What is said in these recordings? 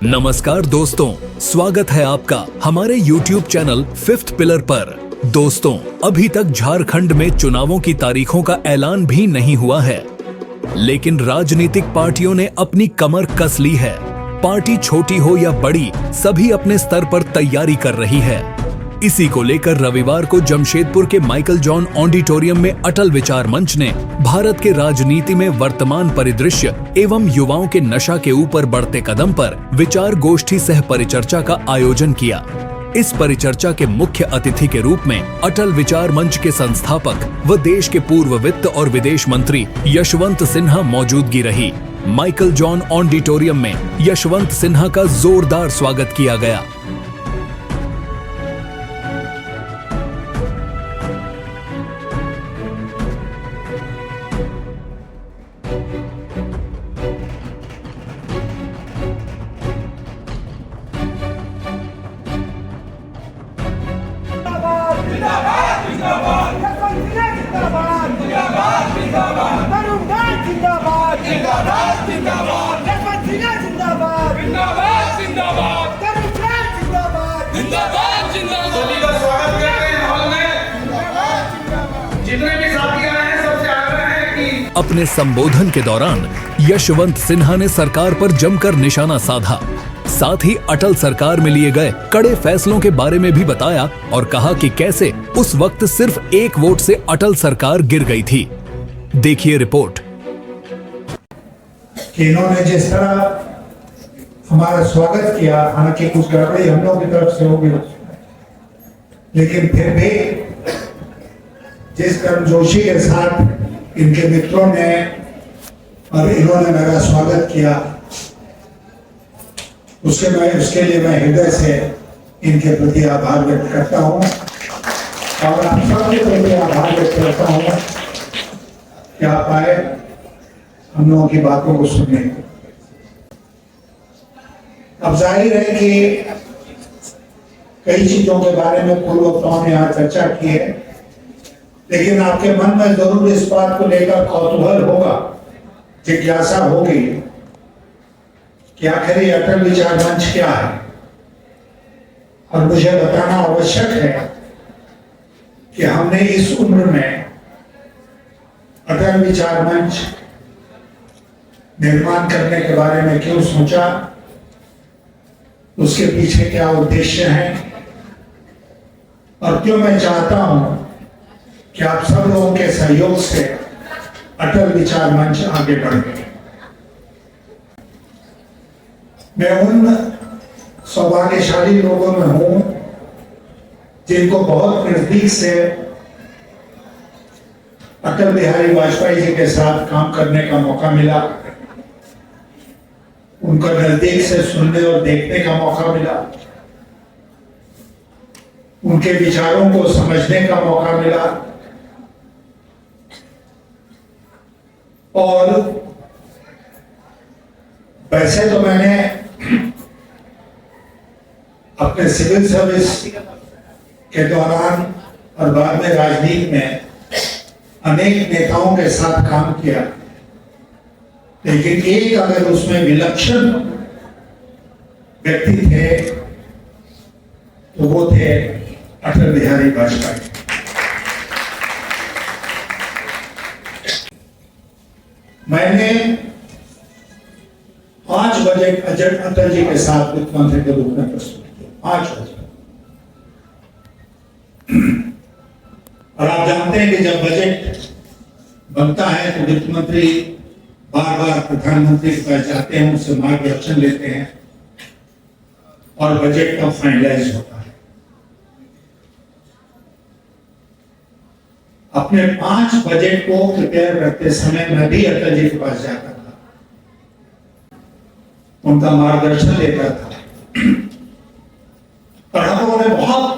नमस्कार दोस्तों, स्वागत है आपका हमारे YouTube चैनल फिफ्थ पिलर पर। दोस्तों, अभी तक झारखंड में चुनावों की तारीखों का ऐलान भी नहीं हुआ है, लेकिन राजनीतिक पार्टियों ने अपनी कमर कस ली है। पार्टी छोटी हो या बड़ी, सभी अपने स्तर पर तैयारी कर रही है। इसी को लेकर रविवार को जमशेदपुर के माइकल जॉन ऑडिटोरियम में अटल विचार मंच ने भारत के राजनीति में वर्तमान परिदृश्य एवं युवाओं के नशा के ऊपर बढ़ते कदम पर विचार गोष्ठी सह परिचर्चा का आयोजन किया। इस परिचर्चा के मुख्य अतिथि के रूप में अटल विचार मंच के संस्थापक व देश के पूर्व वित्त और विदेश मंत्री यशवंत सिन्हा मौजूदगी रही। माइकल जॉन ऑडिटोरियम में यशवंत सिन्हा का जोरदार स्वागत किया गया। अपने संबोधन के दौरान यशवंत सिन्हा ने सरकार पर जमकर निशाना साधा। साथ ही अटल सरकार में लिए गए कड़े फैसलों के बारे में भी बताया और कहा कि कैसे उस वक्त सिर्फ एक वोट से अटल सरकार गिर गई थी। देखिए रिपोर्ट। इन्होंने जिस तरह हमारा स्वागत किया, हालांकि कुछ गड़बड़ी हम लोगों की तरफ से होगी, लेकिन फिर भी जिस गर्मजोशी के साथ इनके मित्रों ने और इन्होंने मेरा स्वागत किया, उसके लिए मैं हृदय से इनके प्रति आभार व्यक्त करता हूं और आप सबके प्रति आभार व्यक्त करता हूं कि आप आए हम लोगों की बातों को सुनने। अब जाहिर है कि कई चीजों के बारे में पूर्व वक्ताओं ने यहाँ चर्चा की है, लेकिन आपके मन में जरूर इस बात को लेकर कौतूहल होगा, जिज्ञासा होगी कि आखिर ये अटल विचार मंच क्या है। और मुझे बताना आवश्यक है कि हमने इस उम्र में अटल विचार मंच निर्माण करने के बारे में क्यों सोचा, उसके पीछे क्या उद्देश्य है और क्यों मैं चाहता हूं कि आप सब लोगों के सहयोग से अटल विचार मंच आगे बढ़े। मैं उन सौभाग्यशाली लोगों में हूं जिनको बहुत नजदीक से अटल बिहारी वाजपेयी जी के साथ काम करने का मौका मिला, उनका नजदीक से सुनने और देखने का मौका मिला, उनके विचारों को समझने का मौका मिला और वैसे तो मैंने अपने सिविल सर्विस के दौरान और बाद में राजनीति में अनेक नेताओं के साथ काम किया, लेकिन एक अगर उसमें विलक्षण व्यक्ति थे तो वो थे अटल बिहारी वाजपेयी। मैंने 5 बजट अटल जी के साथ वित्त मंत्री के रूप में प्रस्तुत किया, 5 बजट। और आप जानते हैं कि जब बजट बनता है तो वित्त मंत्री बार बार प्रधानमंत्री के पास जाते हैं, उनसे मार्गदर्शन लेते हैं और बजट का फाइनलाइज होता है। अपने 5 बजट को प्रिपेयर करते समय मैं भी अटल जी के पास जाता था, उनका मार्गदर्शन लेता था और हम लोगों ने बहुत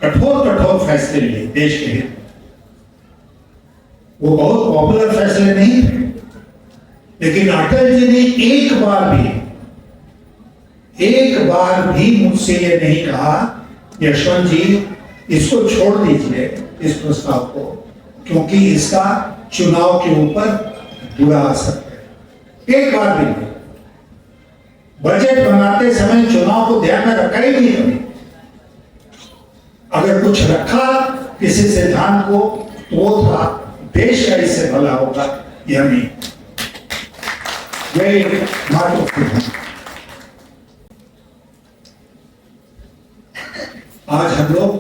कठोर फैसले लिए देश के हित में। वो बहुत पॉपुलर फैसले नहीं थे, लेकिन अटल जी ने एक बार भी मुझसे ये नहीं कहा यशवंत जी इसको छोड़ दीजिए, इस प्रस्ताव को, क्योंकि इसका चुनाव के ऊपर बुरा असर है। एक बार भी नहीं। बजट बनाते समय चुनाव को ध्यान में रखा ही नहीं कभी। अगर कुछ रखा किसी सिद्धांत को तो वो था देश का इससे भला होगा, यह नहीं। यही महत्वपूर्ण। आज हम लोग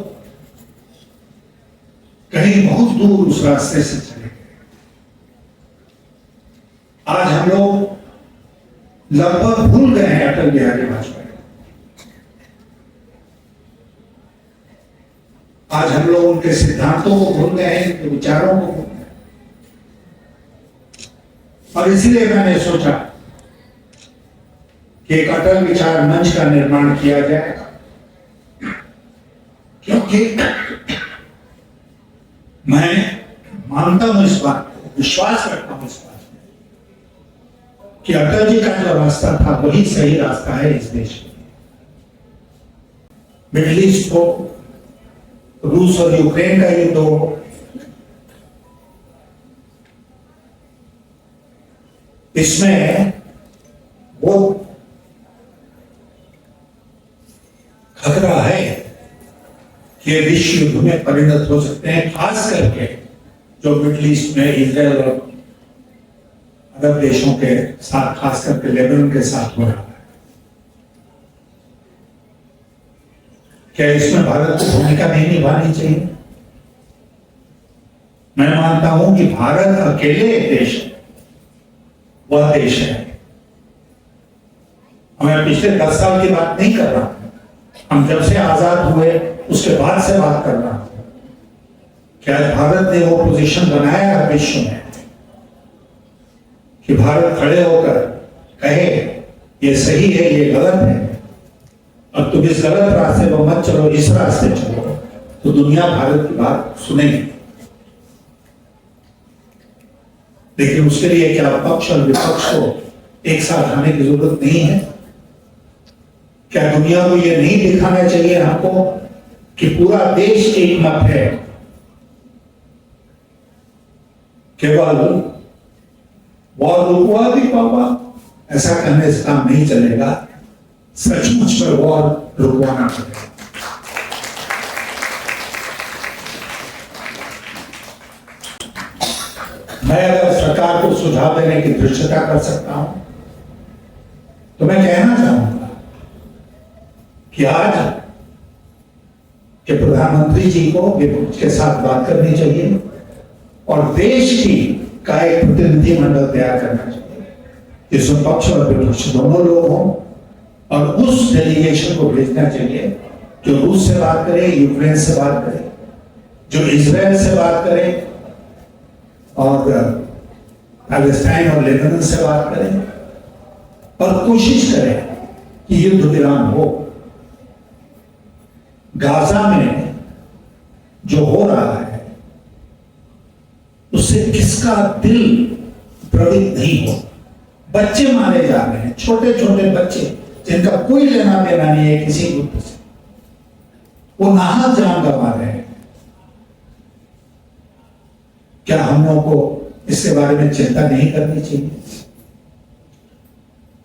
कहीं बहुत दूर उस रास्ते से चले गए। आज हम लोग लगभग भूल गए हैं अटल बिहारी वाजपेयी। आज हम लोग उनके सिद्धांतों को भूल गए हैं, उनके विचारों को भूल गए। और इसीलिए मैंने सोचा कि एक अटल विचार मंच का निर्माण किया जाए, क्योंकि मैं मानता हूं इस बात को, विश्वास करता हूं इस बात में कि अटल जी का जो रास्ता था वही सही रास्ता है इस देश में। मिडिल ईस्ट को, रूस और यूक्रेन का युद्ध हो, इसमें वो खतरा है कि ये विश्व युद्ध में परिणत हो सकते हैं, खास करके जो मिडिल ईस्ट में इजराइल और अरब देशों के साथ, खास करके लेबनान के साथ हो रहा है। क्या इसमें भारत को भूमिका नहीं निभानी चाहिए? मैं मानता हूं कि भारत अकेले एक देश है, वह देश है। मैं पिछले 10 साल की बात नहीं कर रहा हूं, हम जब से आजाद हुए उसके बाद से बात कर रहा हूं। क्या भारत ने वो पोजीशन बनाया है विश्व में कि भारत खड़े होकर कहे ये सही है, ये गलत है, अब तुम इस गलत रास्ते पर मत चलो, इस रास्ते चलो, तो दुनिया भारत की बात सुनेगी। लेकिन उसके लिए क्या पक्ष और विपक्ष को एक साथ आने की जरूरत नहीं है? क्या दुनिया को यह नहीं दिखाना चाहिए हमको कि पूरा देश एक मत है? केवल वॉर रुकवा भी पावा ऐसा करने से काम नहीं चलेगा, सचमुच में वॉर रुकवाना पड़ेगा। मैं अगर सरकार को सुझाव देने की दृष्टता कर सकता हूं तो मैं कहना चाहूंगा कि आज के प्रधानमंत्री जी को विपक्ष के साथ बात करनी चाहिए और देश की का एक प्रतिनिधिमंडल तैयार करना चाहिए जिसमें पक्ष और विपक्ष दोनों लोग हों, और उस डेलीगेशन को भेजना चाहिए जो रूस से बात करे, यूक्रेन से बात करे, जो इजराइल से बात करे और पैलेस्टाइन और लेबनान से बात करें, और कोशिश करें कि युद्ध विराम हो। गाजा में जो हो रहा है उससे किसका दिल द्रवित नहीं हो। बच्चे मारे जा रहे हैं, छोटे छोटे बच्चे जिनका कोई लेना देना नहीं है किसी युद्ध से, वो नाहक जान गंवा रहे हैं। क्या हम लोगों को इसके बारे में चिंता नहीं करनी चाहिए?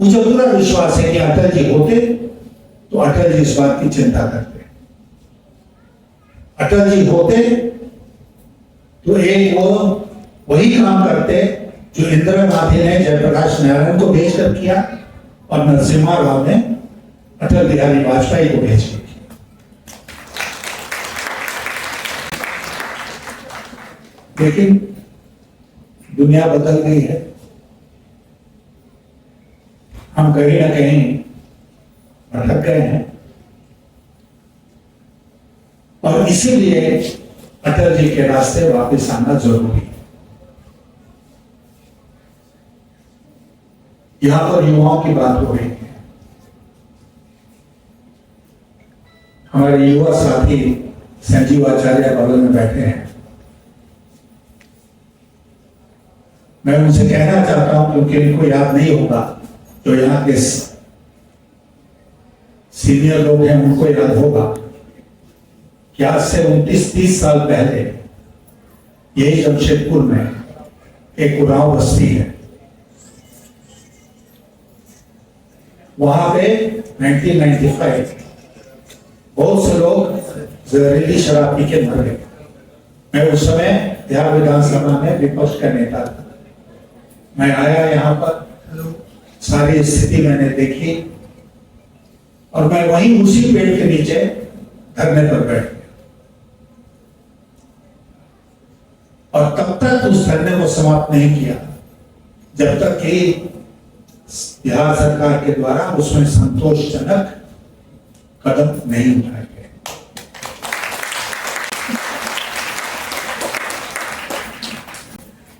मुझे पूरा विश्वास है कि अटल जी होते तो अटल जी इस बात की चिंता करते। अटल जी होते तो एक वो वही काम करते जो इंदिरा गांधी ने जयप्रकाश नारायण को भेजकर किया और नरसिम्हा राव ने अटल बिहारी वाजपेयी को भेजकर किया। लेकिन दुनिया बदल गई है, हम कहीं ना कहीं भटक गए हैं, और इसीलिए अटल जी के रास्ते वापस आना जरूरी है। यहां पर युवाओं की बात हो रही है। हमारे युवा साथी संजीव आचार्य बगल में बैठे हैं। मैं उनसे कहना चाहता हूं, क्योंकि इनको याद नहीं होगा, जो यहाँ के सीनियर लोग हैं उनको याद होगा कि आज से 29-30 साल पहले यही जमशेदपुर में एक उरांव बस्ती है, वहां पे 1995 बहुत से लोग जहरीली शराब पी के मर गए। मैं उस समय बिहार विधानसभा में विपक्ष का नेता था। मैं आया यहाँ पर, सारी स्थिति मैंने देखी और मैं वहीं उसी पेड़ के नीचे धरने पर बैठ गया और तब तक उस धरने को समाप्त नहीं किया जब तक कि बिहार सरकार के द्वारा उसमें संतोषजनक कदम नहीं उठाए गए।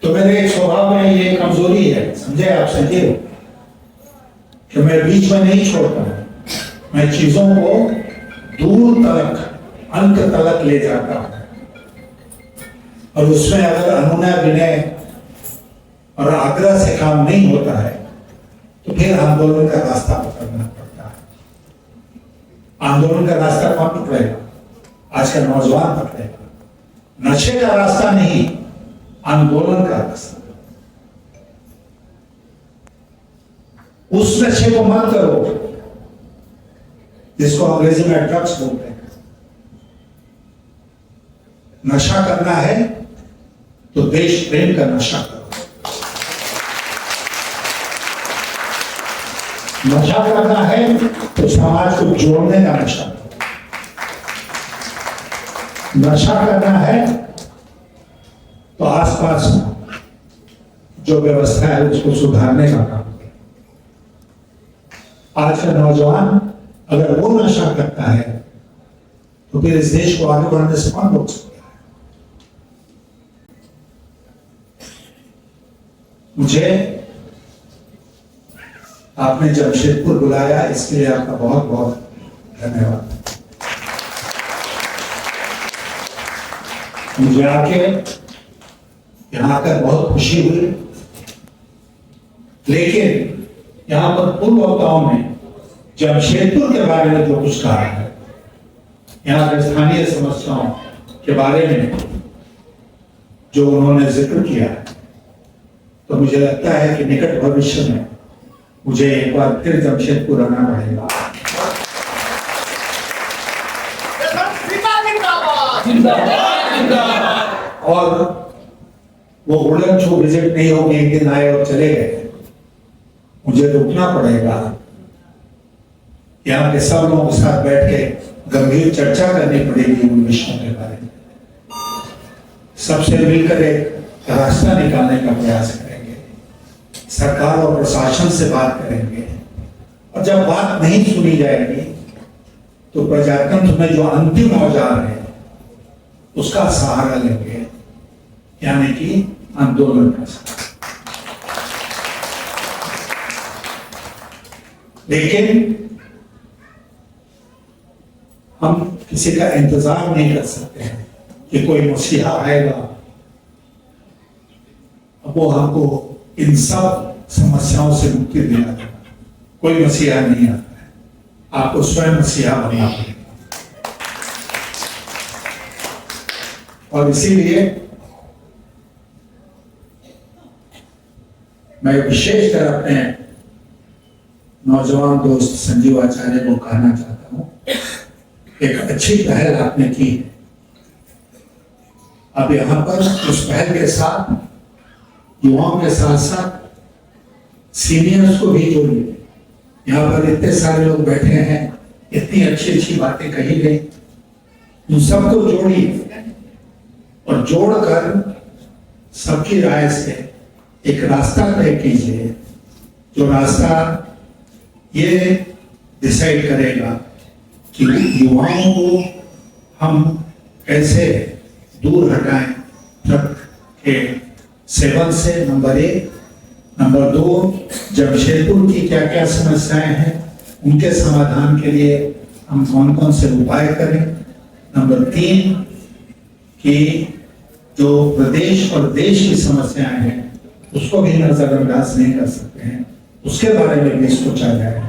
तो मेरे स्वभाव में ये कमजोरी है, समझे आप, समझे कि मैं बीच में नहीं छोड़ता हूं। मैं चीजों को दूर तक, अंत तक ले जाता हूं और उसमें अगर अनुनय विनय और आग्रह से काम नहीं होता है तो फिर आंदोलन का रास्ता पकड़ना पड़ता है। आंदोलन का रास्ता कौन पकड़ेगा? आज का नौजवान पकड़ेगा। नशे का रास्ता नहीं, आंदोलन का रास्ता। उस नशे को मत करो जिसको अंग्रेजी में ड्रग्स बोलते हैं। नशा करना है तो देश प्रेम का नशा करो। नशा करना है तो समाज को जोड़ने का नशा करो। नशा करना है तो आसपास जो व्यवस्था है उसको सुधारने का काम करो। आज का नौजवान अगर वो नशा करता है तो फिर इस देश को आगे बढ़ने से कौन रोक सकता है? मुझे आपने जमशेदपुर बुलाया, इसके लिए आपका बहुत बहुत धन्यवाद। मुझे आके यहाँ आकर बहुत खुशी हुई, लेकिन यहाँ पर पूर्व वक्ताओं ने जमशेदपुर के बारे में जो कुछ कहा है, यहाँ के स्थानीय समस्याओं के बारे में जो उन्होंने जिक्र किया है, तो मुझे लगता है कि निकट भविष्य में मुझे एक बार फिर जमशेदपुर आना पड़ेगा और वो गोल्डन शो विजिट नहीं होगी, एक दिन आए और चले गए। मुझे रुकना पड़ेगा, यहाँ के सब लोगों के साथ बैठ के गंभीर चर्चा करनी पड़ेगी उन विषयों के बारे में। सबसे मिलकर एक रास्ता निकालने का प्रयास करेंगे, सरकार और प्रशासन से बात करेंगे और जब बात नहीं सुनी जाएगी तो प्रजातंत्र में जो अंतिम औजार है उसका सहारा लेंगे, यानी कि आंदोलन का सहारा। लेकिन हम किसी का इंतजार नहीं कर सकते हैं कि कोई मसीहा आएगा, अब वो हमको इन सब समस्याओं से मुक्ति दिला देगा। कोई मसीहा नहीं आता है, आपको स्वयं मसीहा बनना पड़ेगा। और इसीलिए मैं विशेषकर अपने नौजवान दोस्त संजीव आचार्य को कहना चाहता हूं, एक अच्छी पहल आपने की है। अब यहां पर उस पहल के साथ युवाओं के साथ साथ सीनियर्स को भी जोड़िए। यहाँ पर इतने सारे लोग बैठे हैं, इतनी अच्छी अच्छी बातें कही गई, उन सबको जोड़िए और जोड़कर सबकी राय से एक रास्ता तय कीजिए, जो रास्ता ये डिसाइड करेगा कि युवाओं को हम कैसे दूर हटाएं ड्रग के सेवन से, नंबर 1। नंबर 2, जमशेदपुर की क्या क्या समस्याएं हैं, उनके समाधान के लिए हम कौन कौन से उपाय करें। नंबर 3, कि जो प्रदेश और देश की समस्याएं हैं उसको भी नजरअंदाज नहीं कर सकते हैं, उसके बारे में भी सोचा जाए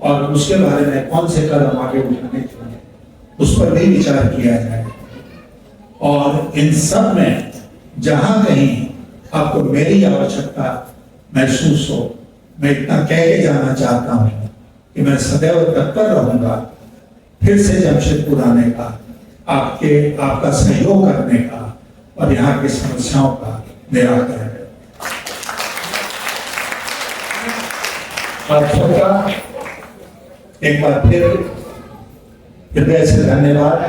और उसके बारे में कौन से कदम आगे उठाने चाहिए उस पर भी विचार किया जाए। और इन सब में जहां कहीं आपको मेरी आवश्यकता महसूस हो, मैं इतना कह के जाना चाहता हूं कि मैं सदैव तत्पर रहूंगा फिर से जमशेदपुर आने का, आपका सहयोग करने का और यहाँ की समस्याओं का निराकरण। आप सबका एक बार फिर हृदय से धन्यवाद।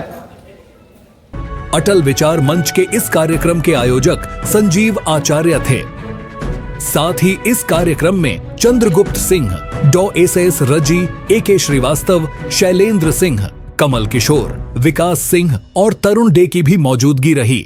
अटल विचार मंच के इस कार्यक्रम के आयोजक संजीव आचार्य थे। साथ ही इस कार्यक्रम में चंद्रगुप्त सिंह, डॉ एस रजी, AK श्रीवास्तव, शैलेंद्र सिंह, कमल किशोर, विकास सिंह और तरुण डे की भी मौजूदगी रही।